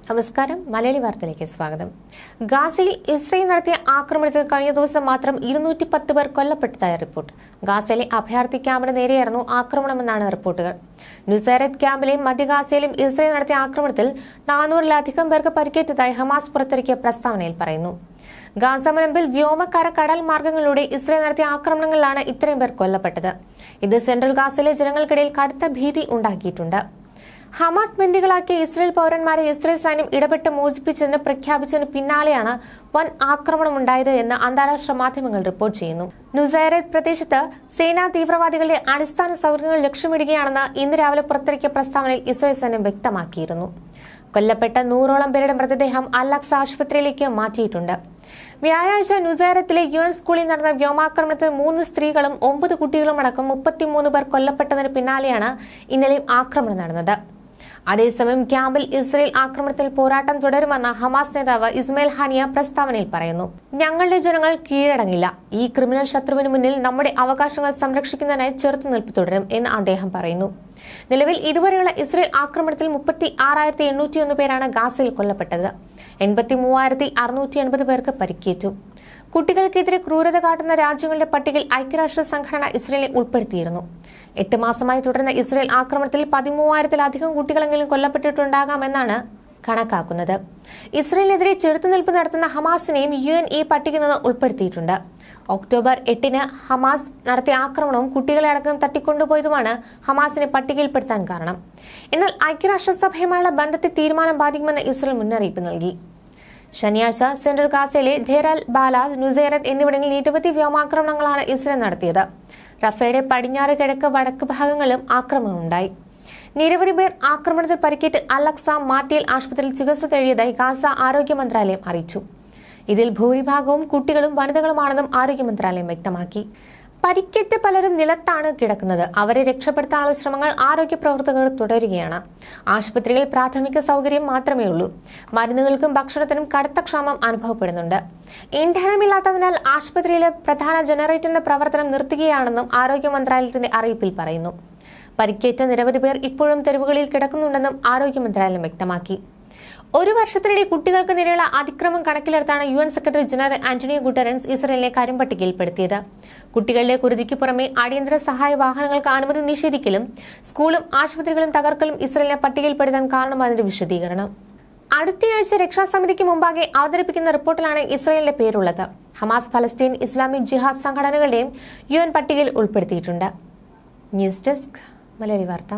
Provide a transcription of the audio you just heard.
നമസ്കാരം. മലയാളി വാർത്തയിലേക്ക് സ്വാഗതം. ഗാസയിൽ ഇസ്രയേൽ നടത്തിയ ആക്രമണത്തിൽ കഴിഞ്ഞ ദിവസം മാത്രം 210 പേർ കൊല്ലപ്പെട്ടതായി റിപ്പോർട്ട്. ഗാസയിലെ അഭയാർത്ഥി ക്യാമ്പിന് നേരെയായിരുന്നു ആക്രമണമെന്നാണ് റിപ്പോർട്ടുകൾ. നുസൈറത്ത് ക്യാമ്പിലെയും മധ്യ ഗാസയിലും ഇസ്രയേൽ നടത്തിയ ആക്രമണത്തിൽ 400-ലധികം പേർക്ക് പരിക്കേറ്റതായി ഹമാസ് പുറത്തിറക്കിയ പ്രസ്താവനയിൽ പറയുന്നു. ഗാസ മുനമ്പിൽ വ്യോമകര കടൽ മാർഗങ്ങളിലൂടെ ഇസ്രയേൽ നടത്തിയ ആക്രമണങ്ങളിലാണ് ഇത്രയും പേർ കൊല്ലപ്പെട്ടത്. ഇത് സെൻട്രൽ ഗാസയിലെ ജനങ്ങൾക്കിടയിൽ കടുത്ത ഭീതി ഉണ്ടാക്കിയിട്ടുണ്ട്. ഹമാസ് ബന്ദികളാക്കിയ ഇസ്രയേൽ പൗരന്മാരെ ഇസ്രയേൽ സൈന്യം ഇടപെട്ട് മോചിപ്പിച്ചെന്ന് പ്രഖ്യാപിച്ചതിന് പിന്നാലെയാണ് വൻ ആക്രമണമുണ്ടായത് എന്ന് അന്താരാഷ്ട്ര മാധ്യമങ്ങൾ റിപ്പോർട്ട് ചെയ്യുന്നു. നുസൈറത്ത് പ്രദേശത്ത് സേനാ തീവ്രവാദികളുടെ അടിസ്ഥാന സൗകര്യങ്ങൾ ലക്ഷ്യമിടുകയാണെന്ന് ഇന്ന് രാവിലെ പുറത്തിറക്കിയ പ്രസ്താവനയിൽ ഇസ്രയേൽ സൈന്യം വ്യക്തമാക്കിയിരുന്നു. കൊല്ലപ്പെട്ട 100ഓളം പേരുടെ മൃതദേഹം അൽ-അഖ്സ ആശുപത്രിയിലേക്ക് മാറ്റിയിട്ടുണ്ട്. വ്യാഴാഴ്ച നുസൈറത്തിലെ UN സ്കൂളിൽ നടന്ന വ്യോമാക്രമണത്തിൽ 3 സ്ത്രീകളും 9 കുട്ടികളും അടക്കം 33 പേർ കൊല്ലപ്പെട്ടതിന് പിന്നാലെയാണ് ഇന്നലെയും ആക്രമണം നടന്നത്. അതേസമയം ക്യാമ്പിൽ ഇസ്രയേൽ ആക്രമണത്തിൽ പോരാട്ടം തുടരുമെന്ന് ഹമാസ് നേതാവ് ഇസ്മായിൽ ഹാനിയ പ്രസ്താവനയിൽ പറയുന്നു. ഞങ്ങളുടെ ജനങ്ങൾ കീഴടങ്ങില്ല. ഈ ക്രിമിനൽ ശത്രുവിന് മുന്നിൽ നമ്മുടെ അവകാശങ്ങൾ സംരക്ഷിക്കുന്നതിനായി ചെറുത്തുനിൽപ്പ് തുടരും എന്ന് അദ്ദേഹം പറയുന്നു. നിലവിൽ ഇതുവരെയുള്ള ഇസ്രയേൽ ആക്രമണത്തിൽ 36,801 പേരാണ് ഗാസയിൽ കൊല്ലപ്പെട്ടത്. 83,680 പേർക്ക് പരിക്കേറ്റു. കുട്ടികൾക്കെതിരെ ക്രൂരത കാട്ടുന്ന രാജ്യങ്ങളുടെ പട്ടികയിൽ ഐക്യരാഷ്ട്ര സംഘടന ഇസ്രയേലിനെ ഉൾപ്പെടുത്തിയിരുന്നു. 8 മാസമായി തുടർന്ന ഇസ്രയേൽ ആക്രമണത്തിൽ 13,000-ലധികം കുട്ടികളെങ്കിലും കൊല്ലപ്പെട്ടിട്ടുണ്ടാകാമെന്നാണ് കണക്കാക്കുന്നത്. ഇസ്രയേലിനെതിരെ ചെറുത്തുനിൽപ്പ് നടത്തുന്ന ഹമാസിനെയും UN ഈ പട്ടികയിൽ നിന്ന് ഉൾപ്പെടുത്തിയിട്ടുണ്ട്. ഒക്ടോബർ 8-ന് ഹമാസ് നടത്തിയ ആക്രമണവും കുട്ടികളെ അടക്കം തട്ടിക്കൊണ്ടുപോയതുമാണ് ഹമാസിനെ പട്ടികയിൽപ്പെടുത്താൻ കാരണം. എന്നാൽ ഐക്യരാഷ്ട്രസഭയുമായുള്ള ബന്ധത്തെ തീരുമാനം ബാധിക്കുമെന്ന് ഇസ്രയേൽ മുന്നറിയിപ്പ് നൽകി. ശനിയാഴ്ച സെൻട്രൽ ഗാസയിലെ ദേർ അൽ ബാല, നുസൈറത്ത് എന്നിവിടങ്ങളിൽ നിരവധി വ്യോമാക്രമണങ്ങളാണ് ഇസ്രയേൽ നടത്തിയത്. റഫയുടെ പടിഞ്ഞാറ്, കിഴക്ക്, വടക്ക് ഭാഗങ്ങളിലും ആക്രമണമുണ്ടായി. നിരവധി പേർ ആക്രമണത്തിൽ പരിക്കേറ്റ് അൽ-അഖ്സ മാറ്റിയൽ ആശുപത്രിയിൽ ചികിത്സ തേടിയതായി ഗാസ ആരോഗ്യ മന്ത്രാലയം അറിയിച്ചു. ഇതിൽ ഭൂരിഭാഗവും കുട്ടികളും വനിതകളുമാണെന്നും ആരോഗ്യ മന്ത്രാലയം വ്യക്തമാക്കി. പരിക്കേറ്റ പലരും നിലത്താണ് കിടക്കുന്നത്. അവരെ രക്ഷപ്പെടുത്താനുള്ള ശ്രമങ്ങൾ ആരോഗ്യ പ്രവർത്തകർ തുടരുകയാണ്. ആശുപത്രിയിൽ പ്രാഥമിക സൗകര്യം മാത്രമേ ഉള്ളൂ. മരുന്നുകൾക്കും ഭക്ഷണത്തിനും കടുത്ത ക്ഷാമം അനുഭവപ്പെടുന്നുണ്ട്. ഇന്ധനമില്ലാത്തതിനാൽ ആശുപത്രിയിലെ പ്രധാന ജനറേറ്ററിന്റെ പ്രവർത്തനം നിർത്തുകയാണെന്നും ആരോഗ്യ മന്ത്രാലയത്തിന്റെ അറിയിപ്പിൽ പറയുന്നു. പരിക്കേറ്റ നിരവധി പേർ ഇപ്പോഴും തെരുവുകളിൽ കിടക്കുന്നുണ്ടെന്നും ആരോഗ്യ മന്ത്രാലയം വ്യക്തമാക്കി. 1 വർഷത്തിനിടെ കുട്ടികൾക്ക് നേരെയുള്ള അതിക്രമം കണക്കിലെടുത്താണ് UN സെക്രട്ടറി ജനറൽ ആന്റണിയോ ഗുട്ടറൻസ് ഇസ്രയേലിനെ കരിമ്പട്ടികയിൽപ്പെടുത്തിയത്. കുട്ടികളുടെ കുരുതിക്ക് പുറമെ അടിയന്തര സഹായ വാഹനങ്ങൾക്ക് അനുമതി നിഷേധിക്കലും സ്കൂളും ആശുപത്രികളും തകർക്കലും ഇസ്രയേലിനെ പട്ടികയിൽപ്പെടുത്താൻ കാരണമായതിന്റെ വിശദീകരണം അടുത്തയാഴ്ച രക്ഷാസമിതിക്ക് മുമ്പാകെ അവതരിപ്പിക്കുന്ന റിപ്പോർട്ടിലാണ് ഇസ്രയേലിന്റെ പേരുള്ളത്. ഹമാസ്, ഫലസ്തീൻ, ഇസ്ലാമിക് ജിഹാദ് സംഘടനകളുടെയും UN പട്ടികയിൽ ഉൾപ്പെടുത്തിയിട്ടുണ്ട്. ന്യൂസ് ഡെസ്ക്, മലയാളി വാർത്ത.